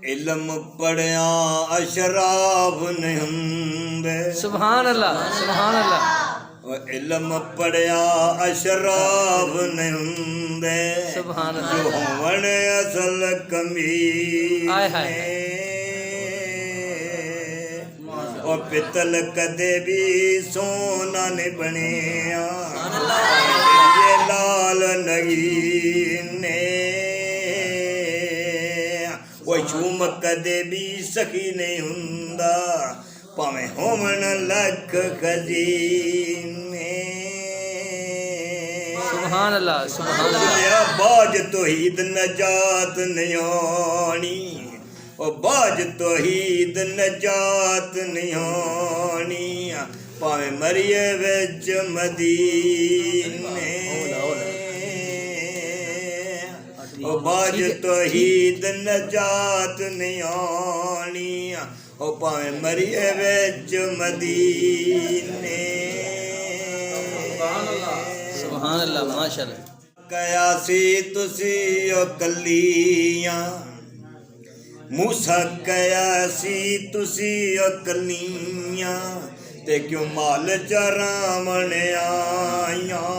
इल्म पढ़िया अशराफ नहीं हुंदे। सुभान अल्लाह, सुभान अल्लाह। इल्म पढ़िया अशराफ नहीं हुंदे, सुभान जो अल्लाह। होवन असल कमीने। हाय हाय। और पितल कदे भी सोना ने बनिया, ये लाल नगीने। वो झूम कदे भी सखी नहीं हुंदा, भावें होवन लख खजीने। सुभान अल्लाह, सुभान अल्लाह। बाज तौहीद नजात नहीं आनी, ओ बाज तौहीद नजात नहीं आनी, भावें मरिए विच मदीने। ओ बाज तौहीद नजात नहीं आनी, ओ भावें मरिए विच मदीने। सुभान अल्लाह, माशाअल्लाह। कया सी तुसी ओ कलियां, मूसा कया सी तुसी ओ कलियां, ते क्यों माल चरावण आइयां।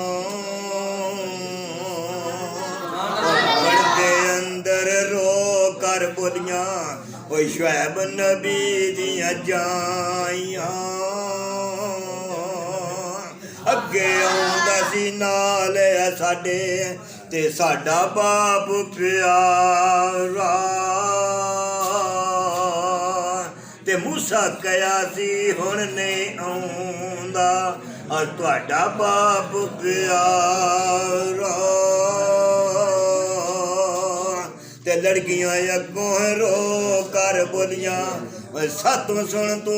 पड़दे अंदर रो कर बोलियां, ओ शुएब नबी दियां जाइयां। अगे आउंदा सी नाल साडे, ते साडा बाप प्यारा। ते मूसा कया सी हुण नहीं आउंदा, और तुहाडा बाप प्यारा। ते लड़कियां अगों रो कर बोलियां, सातों सुन तू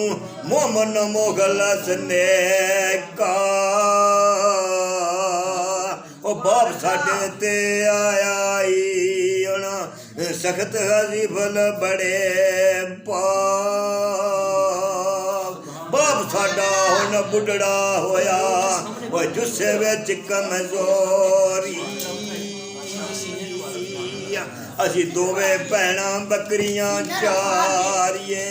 मोमन मोगल सनेका। ओ बाप साडे ते आया ही होना, सख्त हजीफल बड़े पाप। बाप साडा हुण बुढ़ड़ा होया, ओ जुस्से विच कमजोरी। असी दोवे भैणां बकरियां चारिए,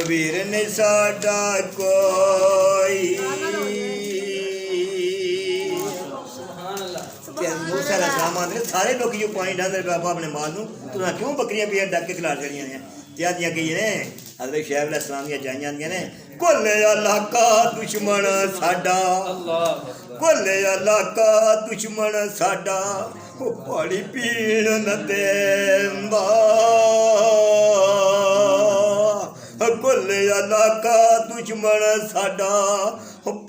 वीर नहीं साडा कोई। मूसा अलैहिस्सलाम आंदे सारे लोग जो पानी डालते बाबा अपने माल नूं, तुसां क्यों बकरियां पिया डक के खिला छड़ियां ने? ते आदियां कही ने हज़रत शुएब अलैहिस्सलाम दियां जाइयां आंदियां ने, कुल इलाका दुश्मन साडा, कुल इलाका दुश्मन साडा, पानी पीण न देंदा। कुल इलाका दुश्मन साडा,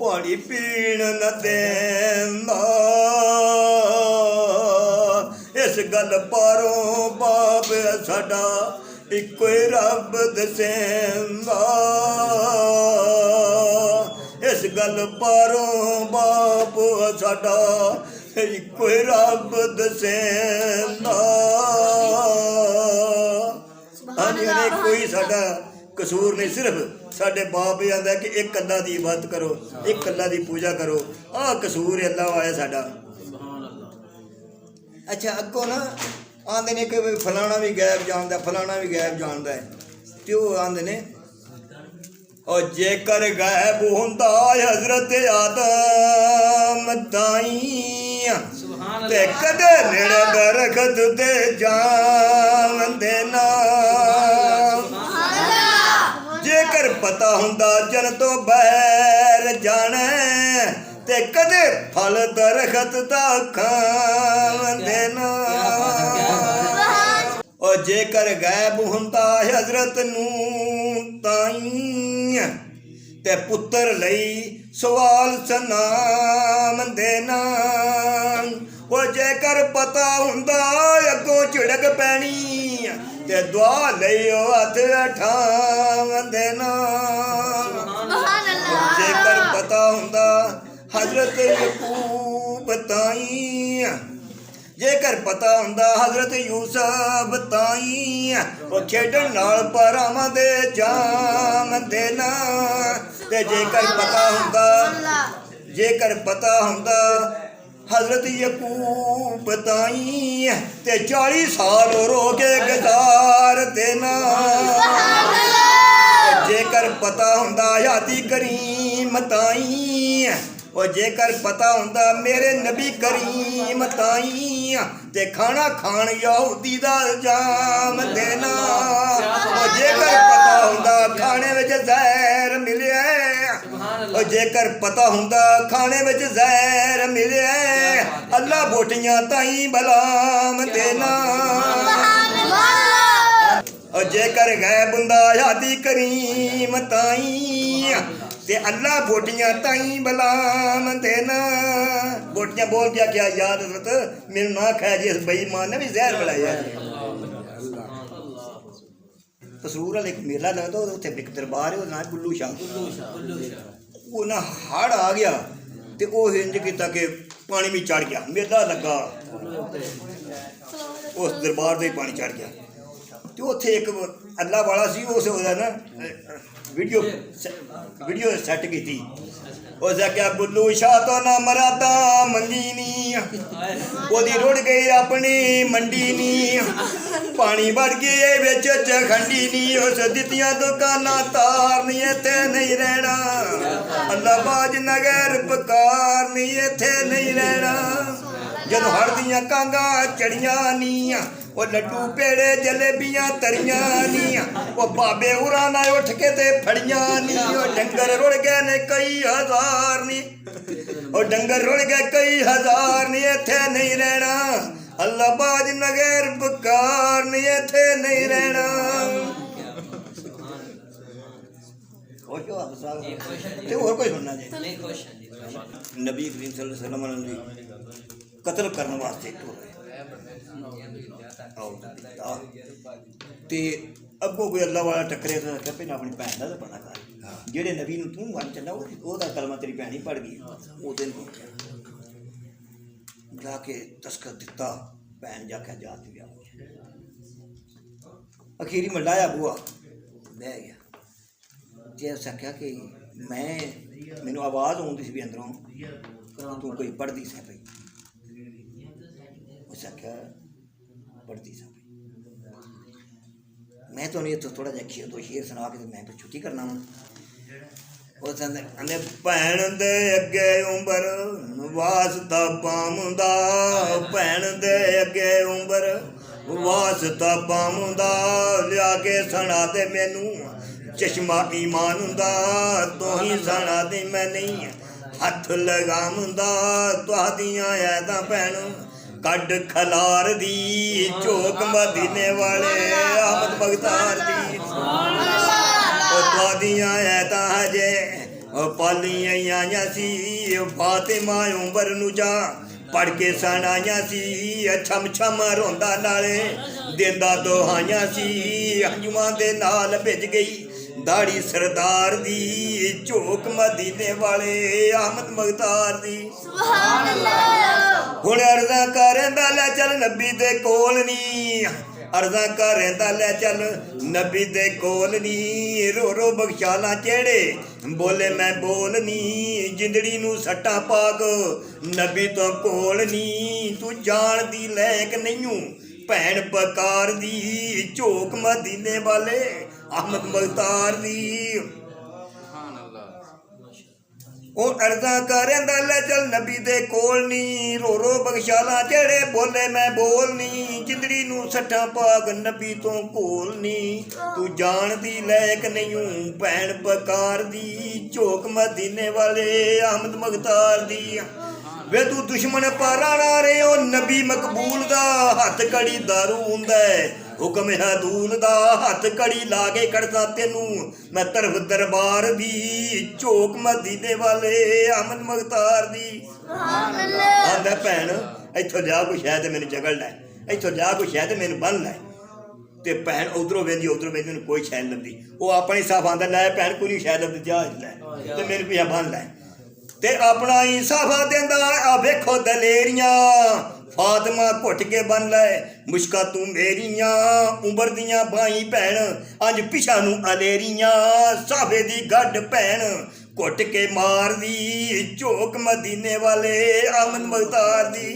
पानी पीण न देंदा। इस गल पारों बाप साडा इको ही रब दसेंदा। इस गल पारों बाप साडा इको ही रब दसेंदा। हाँ कोई साडा कसूर नहीं, सिर्फ साडे बाप ये आंदा कि एक अल्लाह की इबादत करो, एक अल्लाह की पूजा करो। आ कसूर अल्लाह आया साडा। अच्छा अगों ना आंदे ने कि फलाना भी गैब जानदा, फलाना भी गैब जानदा है। ते ओह आंदे ने और जेकर गैब हुंदा हजरत आदम ताई, ते कदे नेड़े दरखत ते जावंदे ना। जेकर पता हुंदा जन्नतों बैर जाने, ते कदे फल दरखत दा खावंदे ना। और जेकर गैब हुंदा हजरत नूह ताई, ते पुत्र लई सवाल सनावंदे ना। और जेकर पता हुंदा अगों झिड़क पैनी, ते दुआ लई हथ उठावंदे ना। जेकर पता हुंदा हजरत यकूब ताई, जेकर पता हुंदा हजरत यूसुफ ताई, वो खेडण नाल भरावां दे जावंदे ना। ते जेकर पता हुंदा, जेकर पता हुंदा हजरत यकूब ताई, ते 40 साल रो के गुजार देना। ਪਤਾ ਹੁੰਦਾ ਯਾਦੀ ਕਰੀਮ ਤਾਈ ਉਹ ਜੇਕਰ ਪਤਾ ਹੁੰਦਾ ਮੇਰੇ ਨਬੀ ਕਰੀਮ ਤਾਈ ਤੇ ਖਾਣਾ ਖਾਣ ਯਹੂਦੀ ਦਾ ਇਲਜ਼ਾਮ ਦੇਣਾ ਉਹ ਜੇਕਰ ਪਤਾ ਹੁੰਦਾ ਖਾਣੇ ਵਿੱਚ ਜ਼ਹਿਰ ਮਿਲਿਆ ਉਹ ਜੇਕਰ ਪਤਾ ਹੁੰਦਾ ਖਾਣੇ ਵਿੱਚ ਜ਼ਹਿਰ ਮਿਲਿਆ ਅੱਲਾ ਬੋਟੀਆਂ ਤਾਈ ਬਲਾਮ ਦੇਣਾ और जेकर गैब हुंदा यादी करीम ताई ते अल्लाह बोटियां ताई बलाम देना बोटियां बोल क्या क्या याद हजरत मेरे ना खै जिस बेईमान ने भी जहर बनाया तसरूर वाले एक मेला लगता उत्थे एक दरबार है नाम गुल्लू शाह वो ना हड़ आ गया ते वो इंज कीता कि पानी में चढ़ गया मेला लगा उस दरबार दे पानी चढ़ गया तो उत्थे एक अल्लाह वाला सी उस ना वीडियो सैट की थी उस आख्या गुल्लू शाह तो ना मरादा मंगी नी ओदी रुड़ गई अपनी मंडी नी पानी बढ़ गए बिच खंडी नी उस दित्तियां दुकाना तार नी इत्थे नहीं रहना अल्लाह बाज नगर पकार नी इत्थे नहीं रहना जदों हड़ दियां कांगा चढ़ियां नी वो लड्डू पेड़े जलेबियां तरियां नी वो बाबे उरा ना उठ के ते फड़ियां नी वो डंगर रुड़ गए ने कई हजार नी वो डंगर रुड़ गए कई हजार नी इत्थे नहीं रहना अल्लाह बाज नगर बकार नी इत्थे नहीं रहना और कोई सुनना जी नबी करीम सल्लल्लाहु अलैहि वसल्लम कत्ल करने वास्ते ते अगों कोई अल्लाह वाला टकरे तो आख्या पहले अपनी भैन का तो पता कर जेड़े नबी नूं तूं वन चला ओहदा कलमा तेरी भैन ही पढ़ गई उस दिन जाके तस्कर दिता भैन जाके जात गया अखीरी मलाया बुआ बह गया जे उस आख्या कि मैं मैनू आवाज़ आउंदी सी अंदरों तू कोई पढ़दी सी पई उस आख्या पढ़ती सा मैं तो नहीं तो थोड़ा जहा दो शेर सुना के मैं फिर छुट्टी करना उस आंदे भैन दे अगे उम्र वास्ता पामुंदा भैन दे अगे उम्र वास्ता पामुंदा लिया के सुना दे मैनू चश्मा ईमान हुंदा तो ही सुना दे मैं नहीं हथ लगामुंदा तुहादियां ऐदा भैन कड खलार दी चौक मदीने वाले आमद बगतार दी तुहादियां ऐतां हजे पालियां आईयां सी फातिमा उमर नूं जा पढ़ के सुनाइयां सी छम छम रोंदा नाले देंदा दोहाइयां सी हंजुआं दे नाल भिज गई दाड़ी सरदार दी चौक मदीने वाले आमद बगतार दी सुभान अल्लाह हुण अर्ज़ा करेंदा ले चल नबी दे कोल नी अर्ज़ा करेंदा ले चल नबी दे कोल नी रो रो बख्शाला चेड़े बोले मैं बोल नी जिंदड़ी नू सट्टा पाग नबी तो कोल नी तू जान दी लैक नहीं भैन बकार दी चौक मदीने वाले अहमद बगतार दी ओ अर्ज़ा करेंदा ले चल नबी दे कोल नी रो रो बख्शाला जेड़े बोले मैं बोल नी जिंदड़ी नू सट्टा पाग नबी तो कोल नी तू जान दी लैक नहीं भैन बकार दी चौक मदीने वाले अहमद बगतार दी वे तू दुश्मन पाराना रे ओ नबी मकबूल दा हथ कड़ी दारू हुंदा है हुक्म है दूल दा हथ कड़ी ला के कड़दा तेनू मैं तरफ दरबार दी चौक मदीने वाले अहमद बगतार दी सुभान अल्लाह आंदा भैन इत्थों जा कोई शायद मैनू जगड़ लै इत्थों जा कोई शायद मैनू बन लै ते भैन उधरों वेंदी कोई शै नहीं लभदी वो अपनी साफ आंदा लै भैन कोई नहीं शै लभदी जा लै ते मेरे पिछा बन लै ते अपना ही साफा देंदा आ वेखो दलेरियां फातिमा घुट के बन लै मुश्का तू मेरियां उम्र दियां बाई भैन अज पिछा नू अलेरियां साफे दी गड्ड भैन घुट के मार दी चौक मदीने वाले अहमद बगतार दी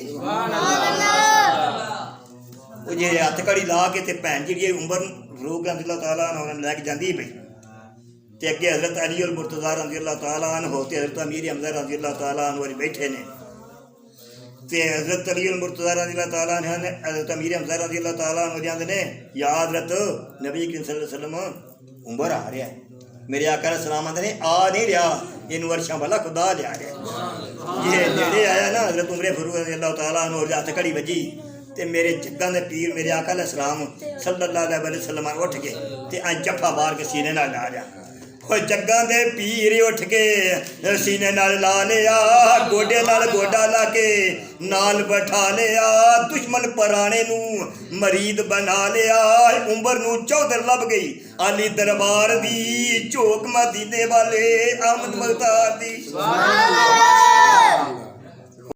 वो जे हथ घड़ी ला के ते भैन जी उम्र फरूक रज़ी अल्लाह तआला अन्हु लैके जांदी पई ਤੇ ਅੱਗੇ हज़रत अली उल मुर्तज़ा रज़ी अल्लाह तआला अन्हु ते हज़रत अमीर हमज़ा रज़ी अल्लाह तआला अन्हु बैठे ने ते हज़रत अली उल मुर्तज़ा रज़ी अल्लाह तआला अन्हु ने हज़रत अमीर हमज़ा रज़ी अल्लाह तआला अन्हु जांदे ने या हज़रत नबी करीम सल्लल्लाहु अलैहि वसल्लम उमर आ रहा है मेरे आका सलाम आंदे ने आ नहीं रहा इन वर्षां वाला खुदा लिया रहा ये नेड़े आया ना हज़रत उमर फारूक रज़ी अल्लाह तआला अन्हु हथ घड़ी बजी ते मेरे जग्गां दे पीर मेरे आका सलाम सल्लल्लाहु अलैहि वसल्लम उठ के ते जफ्फा मार के सीने नाल ला लिया कोई जग्गां दे पीर उठ के सीने नाल ला लिया गोडे नाल गोडा ला के नाल बैठा लिया दुश्मन पराने नू मरीद बना लिया उमर नू चौधर लभ गई अली दरबार दी झोक मदीने वाले आमद मुख्तार दी